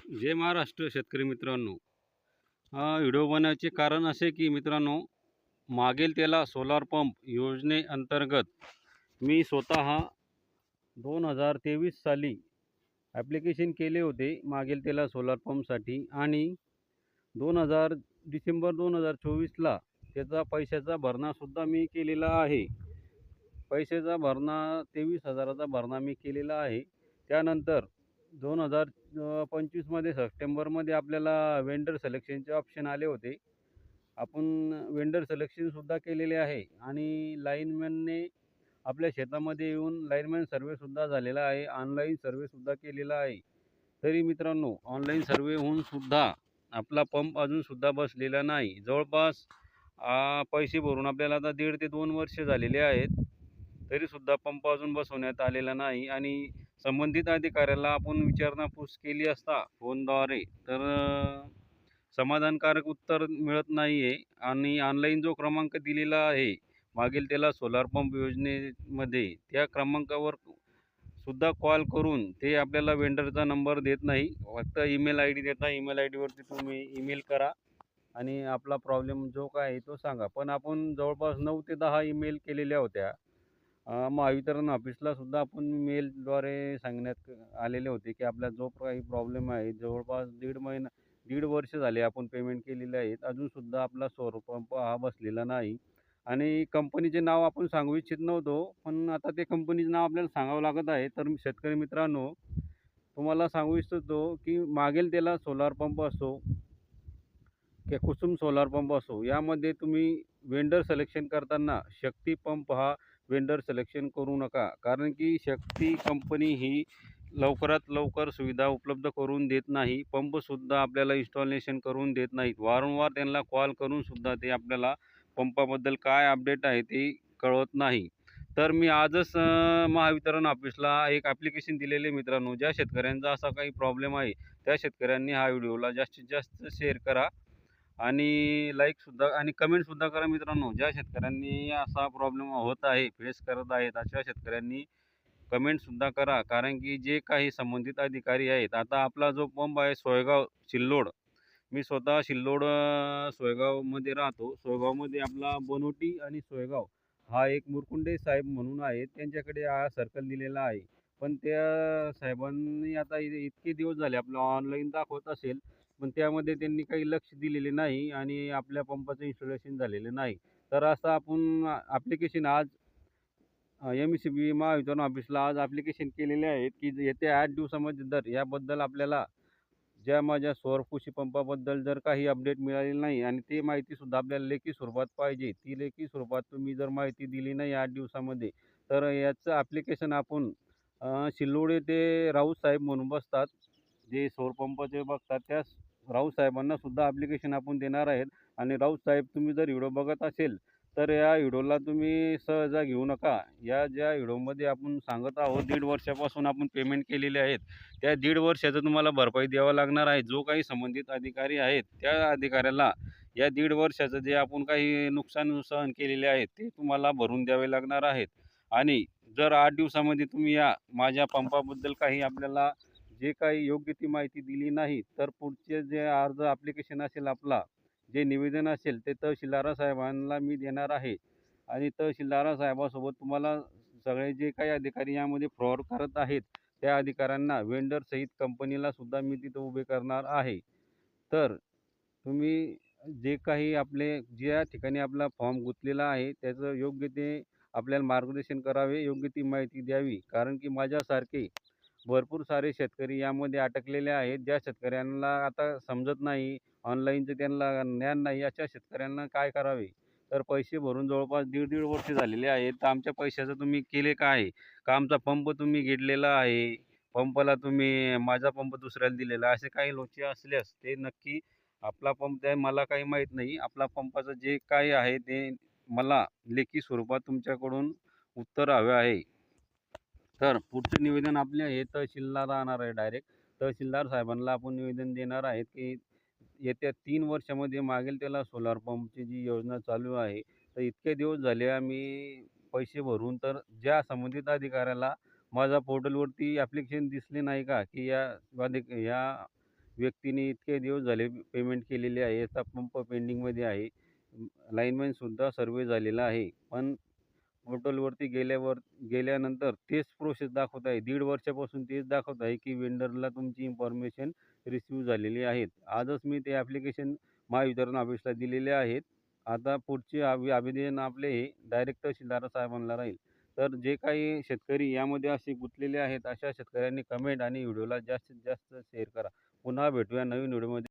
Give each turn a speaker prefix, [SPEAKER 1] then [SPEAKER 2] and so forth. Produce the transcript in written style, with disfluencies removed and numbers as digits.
[SPEAKER 1] जय महाराष्ट्र शेतकरी मित्रांनो. हा व्हिडिओ बनवायचे कारण असे की मित्रांनो, मागेल त्याला सोलार पंप योजनेअंतर्गत मी स्वतः 2023 साली ॲप्लिकेशन केले होते मागेल त्याला सोलार पंपसाठी. आणि 2000 डिसेंबर 2024ला त्याचा पैशाचा भरणासुद्धा मी केलेला आहे. पैशाचा भरणा 23,000चा भरणा मी केलेला आहे. त्यानंतर 2025मध्ये सप्टेंबरमध्ये आपल्याला वेंडर सिलेक्शनचे ऑप्शन आले होते. आपण वेंडर सिलेक्शनसुद्धा केलेले आहे आणि लाईनमॅनने आपल्या शेतामध्ये येऊन लाईनमॅन सर्वेसुद्धा झालेला आहे. ऑनलाईन सर्वेसुद्धा केलेला आहे. तरी मित्रांनो, ऑनलाईन सर्वे होऊनसुद्धा आपला पंप अजूनसुद्धा बसलेला नाही. जवळपास पैसे भरून आपल्याला आता 1.5 ते 2 वर्ष झालेले आहेत. तरीसुद्धा पंप अजून बसवण्यात आलेला नाही आणि संबंधित अधिकाऱ्याला आपण विचारणापूस केली असता फोनद्वारे, तर समाधानकारक उत्तर मिळत नाही आहे. आणि ऑनलाईन जो क्रमांक दिलेला आहे मागेल त्याला सोलार पंप योजनेमध्ये, त्या क्रमांकावर सुद्धा कॉल करून ते आपल्याला वेंडरचा नंबर देत नाही, फक्त ईमेल आय डी देतात. ईमेल आय डीवरती तुम्ही ईमेल करा आणि आपला प्रॉब्लेम जो काय आहे तो सांगा. पण आपण जवळपास 9 ते 10 ईमेल केलेल्या होत्या. महावितरण ऑफिसला सुद्धा आपण मेलद्वारे सांगण्यात आलेले होते की आपला जो काही प्रॉब्लेम आहे, जवळपास 1.5 वर्ष झाले आपण पेमेंट केलेले आहेत, अजूनसुद्धा आपला सौर पंप हा बसलेला नाही. आणि कंपनीचे नाव आपण सांगू इच्छित नव्हतो, पण आता ते कंपनीचं नाव आपल्याला सांगावं लागत आहे. तर शेतकरी मित्रांनो, तुम्हाला सांगू इच्छितो की मागेल त्याला सोलार पंप असो की कुसुम सोलार पंप असो, यामध्ये तुम्ही वेंडर सिलेक्शन करताना शक्ती पंप हा वेंडर सिलेक्शन करू नका. कारण की शक्ती कंपनी ही लवकरात लवकर सुविधा उपलब्ध करून देत नाही. पंपसुद्धा आपल्याला इन्स्टॉलेशन करून देत नाहीत. वारंवार त्यांना कॉल करूनसुद्धा ते आपल्याला पंपाबद्दल काय अपडेट आहे ते कळवत नाही. तर मी आजच महावितरण ऑफिसला एक ॲप्लिकेशन दिलेले मित्रांनो. ज्या शेतकऱ्यांचा असा काही प्रॉब्लेम आहे, त्या शेतकऱ्यांनी हा व्हिडिओला जास्तीत जास्त शेअर करा आणि लाईकसुद्धा आणि कमेंटसुद्धा करा मित्रांनो. ज्या शेतकऱ्यांनी असा प्रॉब्लेम होत आहे, फेस करत आहेत, अशा शेतकऱ्यांनी कमेंटसुद्धा करा. कारण की जे काही संबंधित अधिकारी आहेत, आता आपला जो पंप आहे सोयगाव सिल्लोड, मी स्वतः सिल्लोड सोयगावमध्ये राहतो. सोयगावमध्ये आपला बनोटी आणि सोयगाव हा एक मुरकुंडे साहेब म्हणून आहेत, त्यांच्याकडे हा सर्कल दिलेला आहे. पण त्या साहेबांनी आता इतके दिवस झाले आपलं ऑनलाईन दाखवत असेल, पण त्यामध्ये त्यांनी काही लक्ष दिलेले नाही आणि आपल्या पंपाचं इन्स्टॉलेशन झालेलं नाही. तर असं आपण ॲप्लिकेशन आज एम-एस-सी-बी महावितरण ऑफिसला आज ॲप्लिकेशन केलेले आहेत की येत्या 8 दिवसामध्ये जर याबद्दल आपल्याला ज्या माझ्या सौर कृषी पंपाबद्दल जर काही अपडेट मिळालेली नाही आणि ती माहितीसुद्धा आपल्याला लेखी स्वरूपात पाहिजे, ती लेखी स्वरूपात तुम्ही जर माहिती दिली नाही 8 दिवसामध्ये, तर याचं ॲप्लिकेशन आपण सिल्लोड येथे राऊत साहेब म्हणून बसतात, जे सौर पंपाचे बघतात, त्या राऊत साहेबांना सुद्धा ॲप्लिकेशन आपण देणार आहेत. आणि राऊत साहेब, तुम्ही जर व्हिडिओ बघत असेल तर या व्हिडिओला तुम्ही सहजा घेऊ नका. या ज्या व्हिडिओमध्ये आपण सांगत आहोत 1.5 वर्षापासून आपण पेमेंट केलेले आहेत, त्या 1.5 वर्षाचं तुम्हाला भरपाई द्यावं लागणार आहे. जो काही संबंधित अधिकारी आहेत, त्या अधिकाऱ्याला या 1.5 वर्षाचं जे आपण काही नुकसान सहन केलेले आहेत, ते तुम्हाला भरून द्यावे लागणार आहेत. आणि जर 8 दिवसामध्ये तुम्ही या माझ्या पंपाबद्दल काही आपल्याला जे काही योग्य ती माहिती दिली नाही, तर पुढचे जे अर्ज ॲप्लिकेशन असेल आपला, जे निवेदन असेल ते तहसीलदार साहेबांना मी देणार आहे. आणि तहसीलदार साहेबासोबत तुम्हाला सगळे जे काही अधिकारी यामध्ये फ्रॉड करत आहेत, त्या अधिकाऱ्यांना वेंडरसहित कंपनीला सुद्धा मी तिथं उभे करणार आहे. तर तुम्ही जे काही आपले ज्या ठिकाणी आपला फॉर्म गुंतलेला आहे, त्याचं योग्य ते आपल्याला मार्गदर्शन करावे, योग्य ती माहिती द्यावी. कारण की माझ्यासारखे भरपूर सारे शेतकरी यामध्ये अटकलेले आहेत. ज्या शेतकऱ्यांना आता समजत नाही, ऑनलाईनचं त्यांना ज्ञान नाही, अशा शेतकऱ्यांना काय करावे? तर पैसे भरून जवळपास 1.5 वर्ष झालेले आहेत. तर आमच्या पैशाचं तुम्ही केले काय? का आमचा पंप तुम्ही गिळलेला आहे, पंपाला तुम्ही माझा पंप दुसऱ्याला दिलेला आहे, असे काही लोचे असल्यास ते नक्की आपला पंप द्या. मला काही माहीत नाही. आपला पंपाचं जे काही आहे ते मला लेखी स्वरूपात तुमच्याकडून उत्तर हवे आहे. तर पुढचं निवेदन आपले हे तहसीलला राहणार आहे डायरेक्ट. तहसीलदार साहेबांना आपण निवेदन देणार आहेत की येत्या 3 वर्षामध्ये मागेल त्याला सोलार पंपची जी योजना चालू आहे, तर इतके दिवस झाले आम्ही पैसे भरून, तर ज्या संबंधित अधिकाऱ्याला माझ्या पोर्टलवरती ॲप्लिकेशन दिसले नाही का, की या व्यक्तीने इतके दिवस झाले पेमेंट केलेले आहे. आता पंप पेंडिंगमध्ये आहे. लाईनमॅनसुद्धा सर्व्हे झालेला आहे. पण पोर्टलवरती गेल्यानंतर तेच प्रोसेस दाखवत आहे. दीड वर्षापासून तेच दाखवत आहे, की वेंडरला तुमची इन्फॉर्मेशन रिसीव्ह झालेली आहेत. आजच मी ते ॲप्लिकेशन महावितरण ऑफिसला दिलेले आहेत. आता पुढचे आवेदन आपले हे डायरेक्ट तहसीलदार साहेबांना राहील. तर जे काही शेतकरी यामध्ये असे गुंतलेले आहेत, अशा शेतकऱ्यांनी कमेंट आणि व्हिडिओला जास्तीत जास्त शेअर करा. पुन्हा भेटूया नवीन व्हिडिओमध्ये.